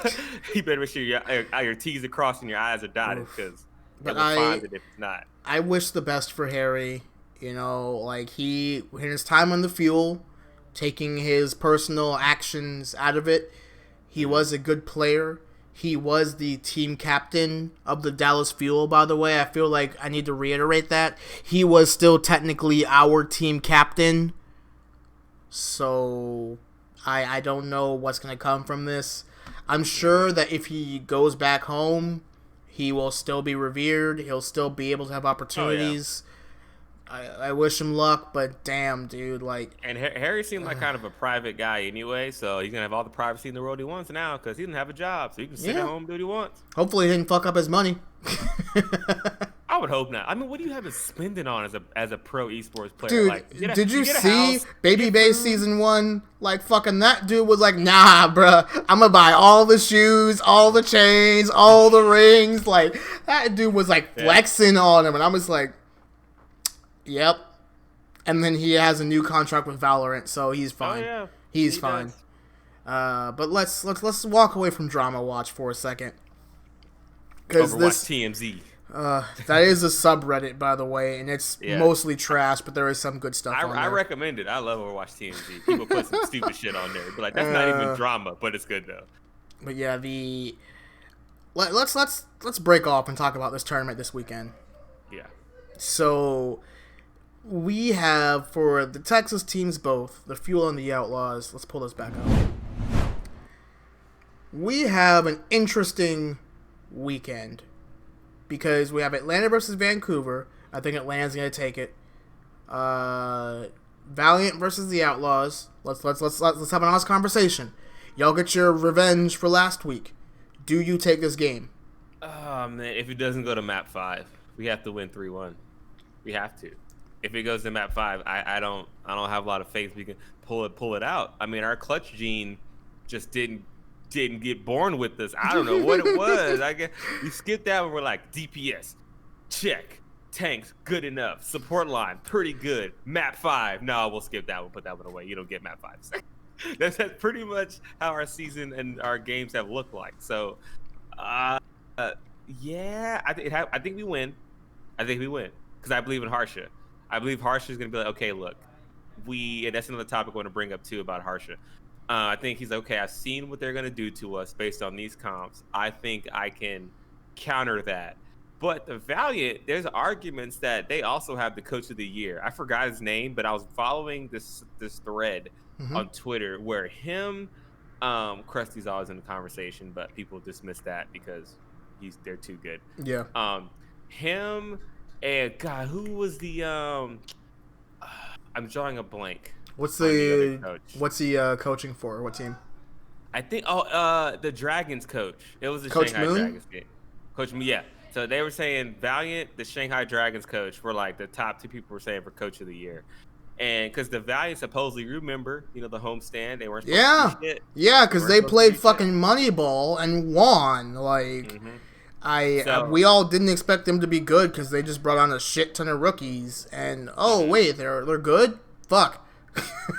T's are crossed and your I's are dotted, because you'll find it if it's not. I wish the best for Harry. He, in his time on the Fuel, taking his personal actions out of it, he was a good player. He was the team captain of the Dallas Fuel, by the way. I feel like I need to reiterate that. He was still technically our team captain. So, I don't know what's going to come from this. I'm sure that if he goes back home, he will still be revered. He'll still be able to have opportunities. Oh, yeah. I wish him luck, but damn, dude, And Harry seemed like kind of a private guy anyway, so he's gonna have all the privacy in the world he wants now, because he doesn't have a job, so he can sit at home and do what he wants. Hopefully, he didn't fuck up his money. I would hope not. I mean, what do you have to spend it on as a pro esports player? Dude, did you see Baby Base Season 1? Fucking that dude was like, nah, bruh, I'm gonna buy all the shoes, all the chains, all the rings. That dude was flexing on him, and I was like, yep. And then he has a new contract with Valorant, so he's fine. Oh yeah, He's he fine. does. But let's walk away from Drama Watch for a second. Because Overwatch TMZ. that is a subreddit, by the way, and it's mostly trash, but there is some good stuff on there. I recommend it. I love Overwatch TMZ. People put some stupid shit on there, but like that's not even drama, but it's good though. But yeah, let's break off and talk about this tournament this weekend. Yeah. So we have for the Texas teams both the Fuel and the Outlaws. Let's pull this back up. We have an interesting weekend because we have Atlanta versus Vancouver. I think Atlanta's gonna take it. Valiant versus the Outlaws. Let's have an honest conversation. Y'all get your revenge for last week. Do you take this game? Oh man, if it doesn't go to map 5, we have to win 3-1. We have to. If it goes to map 5, I don't have a lot of faith we can pull it out. I mean, our clutch gene just didn't get born with us. I don't know what it was. I guess we skipped that one. We're like DPS, check. Tanks, good enough. Support line, pretty good. Map 5, no, we'll skip that one. Put that one away. You don't get map 5. That's pretty much how our season and our games have looked like. So, yeah, I think we win. I think we win because I believe in Harsha. I believe Harsha is going to be like, okay, look, and that's another topic I want to bring up too about Harsha. I think he's like, okay, I've seen what they're going to do to us based on these comps. I think I can counter that. But the Valiant, there's arguments that they also have the coach of the year. I forgot his name, but I was following this thread on Twitter where him, Krusty's always in the conversation, but people dismiss that because they're too good. Yeah. Him and God, who was the I'm drawing a blank. What's he coaching for? What team? I think the Dragons coach. It was the Coach Shanghai Moon? Dragons game. Coach Moon, yeah. So they were saying Valiant, the Shanghai Dragons coach were like the top 2 people were saying for coach of the year. And because the Valiant supposedly, remember, the homestand, they weren't supposed to do shit. Yeah, because they played fucking Moneyball and won. Like, we all didn't expect them to be good because they just brought on a shit ton of rookies. And, wait, they're good? Fuck.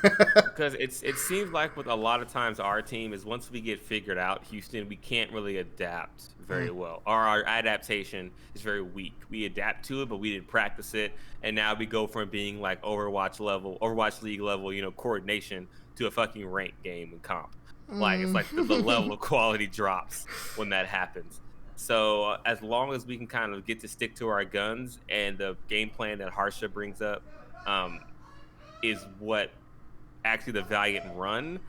Because it seems like with a lot of times our team is once we get figured out, Houston, we can't really adapt very well. Our adaptation is very weak. We adapt to it, but we didn't practice it, and now we go from being like Overwatch League level, coordination to a fucking ranked game and comp. Like it's like the level of quality drops when that happens. So as long as we can kind of get to stick to our guns and the game plan that Harsha brings up is what actually the Valiant run,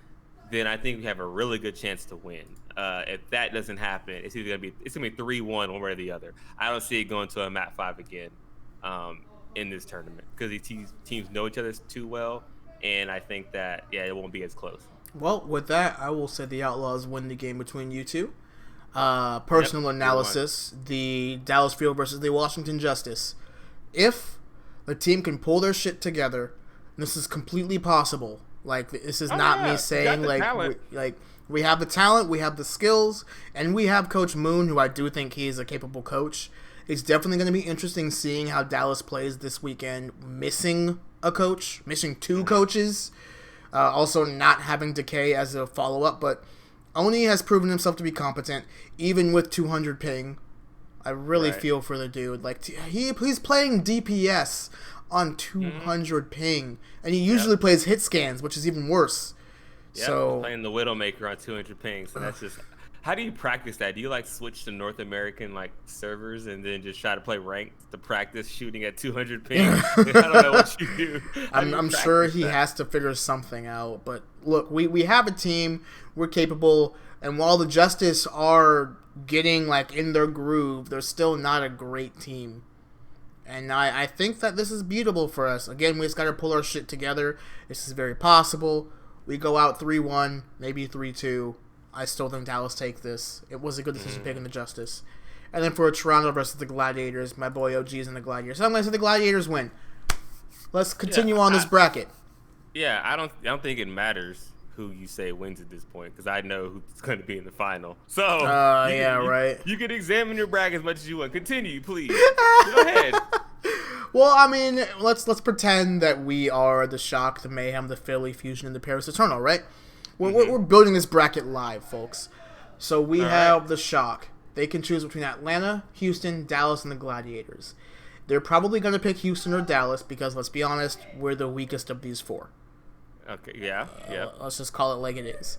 then I think we have a really good chance to win. If that doesn't happen, it's gonna be 3-1 one way or the other. I don't see it going to a map 5 again in this tournament because these teams know each other too well, and I think that it won't be as close. Well, with that, I will say the Outlaws win the game between you two. Personal analysis: the Dallas Fuel versus the Washington Justice. If the team can pull their shit together, this is completely possible. Like, this is not me saying we have the talent, we have the skills, and we have Coach Moon, who I do think he is a capable coach. It's definitely going to be interesting seeing how Dallas plays this weekend, missing two coaches, also not having Decay as a follow-up, but Oni has proven himself to be competent, even with 200 ping. I really feel for the dude. Like, he's playing DPS on 200 ping, and he usually plays hit scans, which is even worse. Yeah, so playing the Widowmaker on 200 ping, so that's just. How do you practice that? Do you switch to North American servers and then just try to play ranked to practice shooting at 200 ping? I don't know what you do. I'm sure he has to figure something out. But look, we have a team, we're capable, and while the Justice are getting in their groove, they're still not a great team. And I think that this is beatable for us. Again, we just got to pull our shit together. This is very possible. We go out 3-1, maybe 3-2. I still think Dallas take this. It was a good decision picking the Justice. And then for Toronto versus the Gladiators, my boy OG's in the Gladiators. So I'm going to say the Gladiators win. Let's continue on this bracket. Yeah, I don't think it matters who you say wins at this point because I know who's going to be in the final. So right. You can examine your bracket as much as you want. Continue, please. Go ahead. Well, I mean, let's pretend that we are the Shock, the Mayhem, the Philly, Fusion, and the Paris Eternal, right? We're building this bracket live, folks. So we have the Shock. They can choose between Atlanta, Houston, Dallas, and the Gladiators. They're probably going to pick Houston or Dallas because, let's be honest, we're the weakest of these four. Okay, yeah. Let's just call it like it is.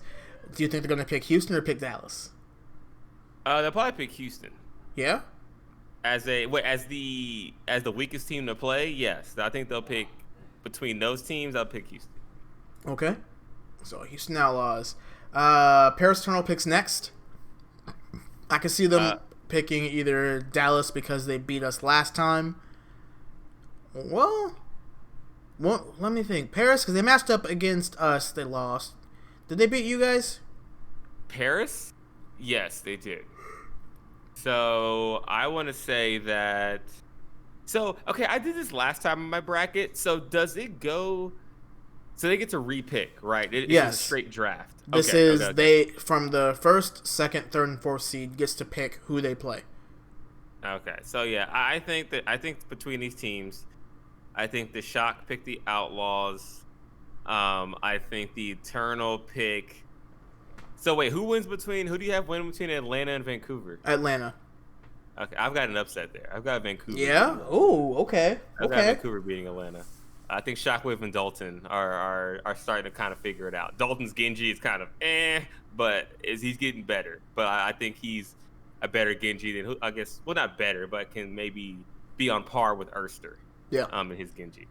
Do you think they're going to pick Houston or pick Dallas? They'll probably pick Houston. Yeah? As the weakest team to play, yes. I think they'll pick between those teams. I'll pick Houston. Okay. So Houston Outlaws. Paris Eternal picks next. I can see them picking either Dallas because they beat us last time. Well, let me think. Paris, because they matched up against us, they lost. Did they beat you guys? Paris? Yes, they did. So I want to say that. So okay, I did this last time in my bracket. So does it go? So they get to repick, right? Yes. It's a straight draft. This is they from the first, second, third, and fourth seed gets to pick who they play. Okay, so yeah, I think between these teams, I think the Shock pick the Outlaws. I think the Eternal pick. So wait, who do you have win between Atlanta and Vancouver? Atlanta. Okay, I've got an upset there. I've got Vancouver. Yeah. Oh, okay. I've got Vancouver beating Atlanta. I think Shockwave and Dalton are starting to kind of figure it out. Dalton's Genji is kind of but he's getting better. But I think he's a better Genji than not better, but can maybe be on par with Erster. Yeah. In his Genji.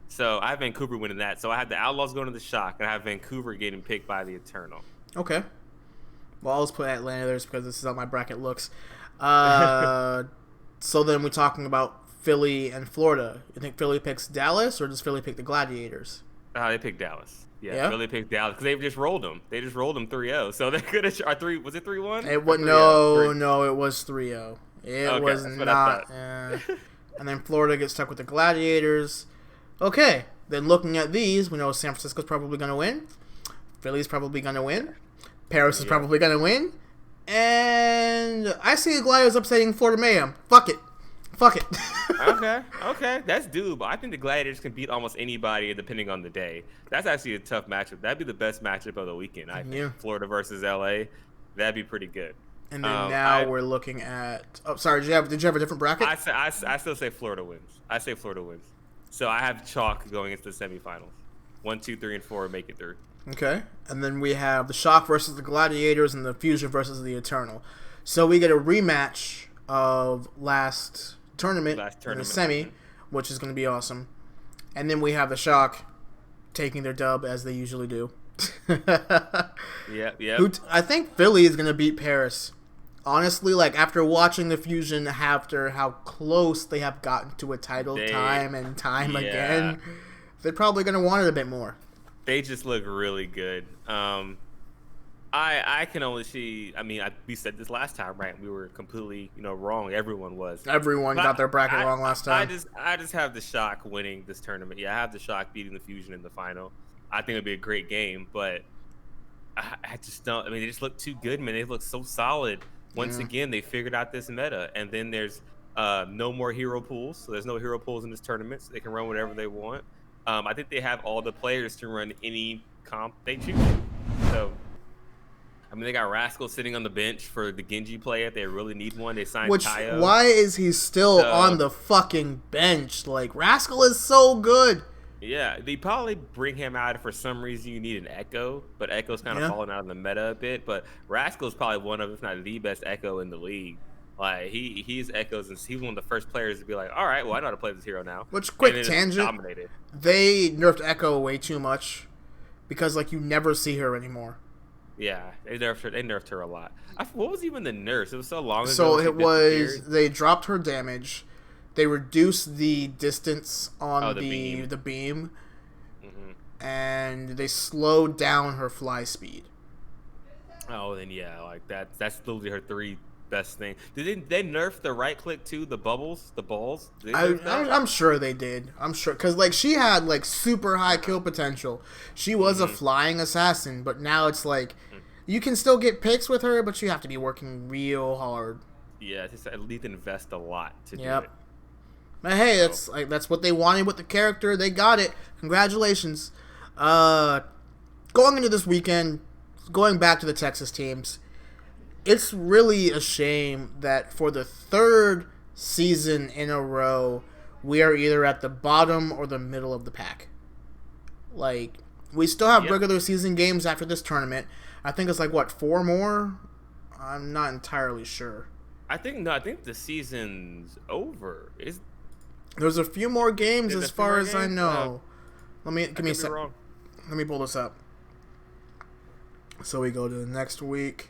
So I have Vancouver winning that. So I have the Outlaws going to the Shock, and I have Vancouver getting picked by the Eternal. Okay. Well, I'll just put Atlanta there just because this is how my bracket looks. So then we're talking about Philly and Florida. You think Philly picks Dallas, or does Philly pick the Gladiators? They picked Dallas. Yeah, Philly picked Dallas because they just rolled them. They just rolled them 3-0. So they could have. Was it 3-1? It was no, it was 3-0. It was not. And then Florida gets stuck with the Gladiators. Okay, then looking at these, we know San Francisco's probably going to win. Philly's probably going to win. Paris is probably going to win. And I see the Gladiators upsetting Florida Mayhem. Fuck it. Okay. That's doable. I think the Gladiators can beat almost anybody depending on the day. That's actually a tough matchup. That'd be the best matchup of the weekend, I think. Yeah. Florida versus LA. That'd be pretty good. And then we're looking at... Oh, sorry. Did you have a different bracket? I still say Florida wins. So I have chalk going into the semifinals. 1, 2, 3, and 4 make it through. Okay. And then we have the Shock versus the Gladiators and the Fusion versus the Eternal. So we get a rematch of last tournament in the semi, which is going to be awesome. And then we have the Shock taking their dub as they usually do. Yeah. I think Philly is going to beat Paris. Honestly, like after watching the Fusion, after how close they have gotten to a title time and time again, they're probably going to want it a bit more. They just look really good. I can only see. I mean, we said this last time, right? We were completely, wrong. Everyone was. Everyone got their bracket wrong last time. I just have the Shock winning this tournament. Yeah, I have the Shock beating the Fusion in the final. I think it'll be a great game, but I just don't. I mean, they just look too good, man. They look so solid. Once again, they figured out this meta, and then there's no more hero pools. So there's no hero pools in this tournament, so they can run whatever they want. I think they have all the players to run any comp they choose. So, I mean, they got Rascal sitting on the bench for the Genji play if they really need one. They signed Tayo. Why is he still on the fucking bench? Like, Rascal is so good. Yeah, they probably bring him out for some reason you need an Echo, but Echo's kind of falling out of the meta a bit. But Rascal's probably one of, if not the best Echo in the league. Like, he's Echoes, and he's one of the first players to be like, all right, well, I know how to play this hero now. Which, quick tangent, they nerfed Echo way too much because, like, you never see her anymore. Yeah, they nerfed her a lot. What was even the nerf? It was so long ago. So it was, they dropped her damage. They reduced the distance on the beam. Mm-hmm. And they slowed down her fly speed. Oh, then yeah, like that's literally her 3 best thing. Did they nerf the right click too? The balls? I'm sure they did. I'm sure because like she had like super high kill potential. She was a flying assassin, but now it's like you can still get picks with her, but you have to be working real hard. Yeah, just at least invest a lot to do it. But hey, that's what they wanted with the character. They got it. Congratulations. Going into this weekend, going back to the Texas teams, it's really a shame that for the third season in a row, we are either at the bottom or the middle of the pack. Like, we still have regular season games after this tournament. I think it's 4 more? I'm not entirely sure. I think the season's over. There's a few more games as far as I know. Let me pull this up. So we go to the next week,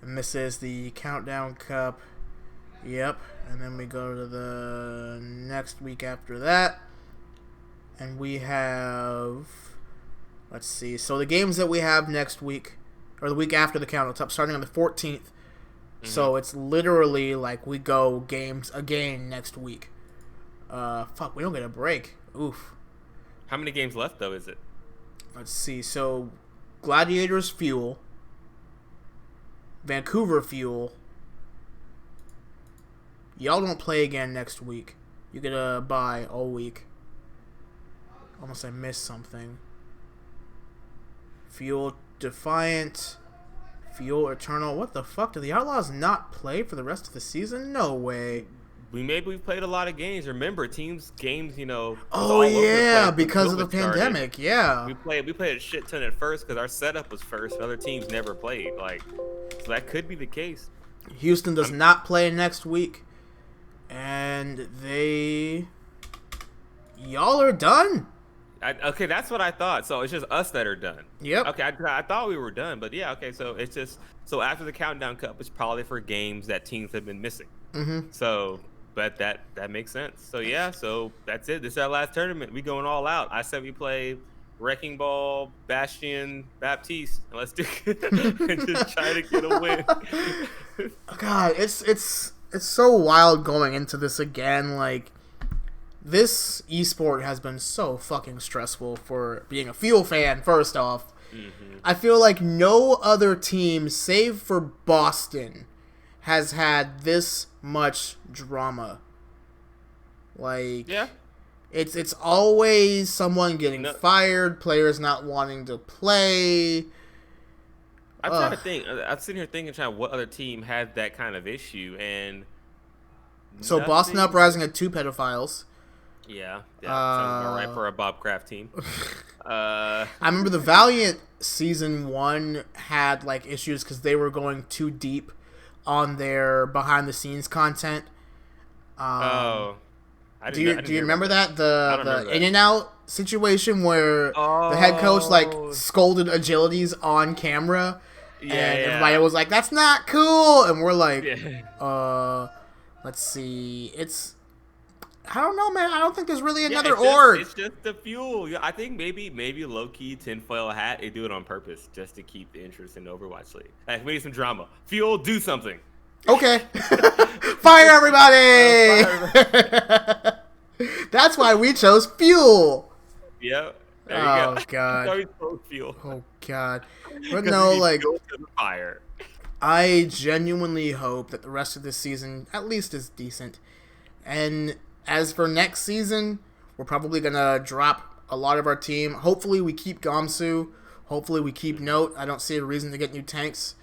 and this is the Countdown Cup. Yep, and then we go to the next week after that, and we have, let's see, so the games that we have next week, or the week after the Countdown Cup, starting on the 14th, so it's literally we go games again next week. Fuck, we don't get a break. Oof. How many games left, though, is it? Let's see, so Gladiators Fuel, Vancouver Fuel. Y'all don't play again next week. You get a bye all week. Almost I missed something. Fuel Defiant. Fuel Eternal. What the fuck? Do the Outlaws not play for the rest of the season? No way. We've played a lot of games. Remember, games, Oh yeah, because of the pandemic. Started. Yeah. We played a shit ton at first because our setup was first. And other teams never played. So that could be the case. Houston does not play next week, and y'all are done. Okay, that's what I thought. So it's just us that are done. Yep. Okay, I thought we were done, but yeah. Okay, so it's just after the Countdown Cup, it's probably for games that teams have been missing. Mm-hmm. So. But that makes sense. So yeah, so that's it. This is our last tournament. We going all out. I said we play Wrecking Ball, Bastion, Baptiste, and let's do and just try to get a win. God, it's so wild going into this again. This esport has been so fucking stressful for being a Fuel fan. First off, I feel like no other team, save for Boston, has had this much drama. It's always someone getting fired, players not wanting to play. I'm trying to think. I'm sitting here thinking, what other team had that kind of issue, and so Boston Uprising had 2 pedophiles. Yeah, sounds about right for a Bob Kraft team. I remember the Valiant season 1 had issues because they were going too deep on their behind the scenes content. Do you remember that the In and Out situation where the head coach scolded Agilities on camera, and everybody was like, "That's not cool," and we're like, let's see, I don't know, man. I don't think there's really another org. It's just the Fuel. I think maybe low key tinfoil hat. They do it on purpose just to keep the interest in the Overwatch League. We need some drama. Fuel, do something. Okay. Fire everybody! That's why we chose Fuel. Yep. There you go. Oh, God. Fuel. Oh, God. But no, fire. I genuinely hope that the rest of this season at least is decent. And as for next season, we're probably going to drop a lot of our team. Hopefully we keep Gamsu. Hopefully we keep Note. I don't see a reason to get new tanks.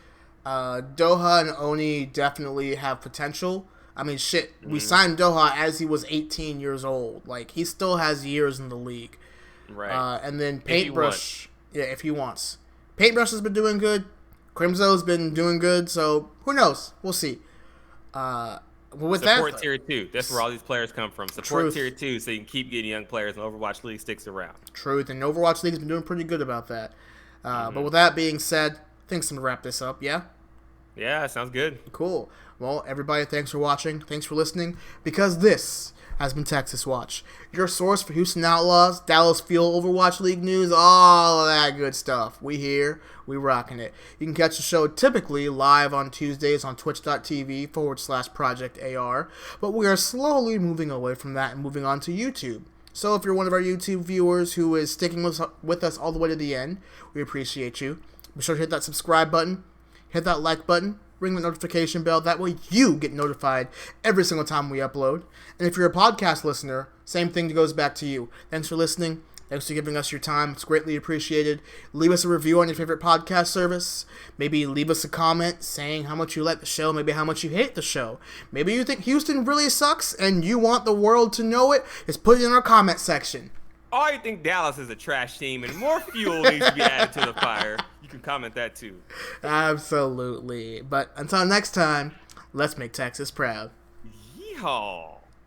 Doha and Oni definitely have potential. I mean, shit, we signed Doha as he was 18 years old. He still has years in the league. Right. And then Paintbrush, if he wants. Paintbrush has been doing good. Crimzo's been doing good, so who knows? We'll see. Support Tier 2. That's where all these players come from. Support Tier 2 so you can keep getting young players and Overwatch League sticks around. Truth, and Overwatch League has been doing pretty good about that. But with that being said, I think it's time to wrap this up, yeah? Yeah, sounds good. Cool. Well, everybody, thanks for watching. Thanks for listening. Because this has been Texas Watch, your source for Houston Outlaws, Dallas Fuel, Overwatch League news, all of that good stuff. We here, we rocking it. You can catch the show typically live on Tuesdays on twitch.tv/Project AR, but we are slowly moving away from that and moving on to YouTube. So if you're one of our YouTube viewers who is sticking with us all the way to the end, we appreciate you. Be sure to hit that subscribe button, hit that like button, ring the notification bell. That way you get notified every single time we upload. And if you're a podcast listener, same thing goes back to you. Thanks for listening. Thanks for giving us your time. It's greatly appreciated. Leave us a review on your favorite podcast service. Maybe leave us a comment saying how much you like the show. Maybe how much you hate the show. Maybe you think Houston really sucks and you want the world to know it. Just put it in our comment section. Or you think Dallas is a trash team and more fuel needs to be added to the fire. You can comment that too. Absolutely. But until next time, let's make Texas proud. Yeehaw.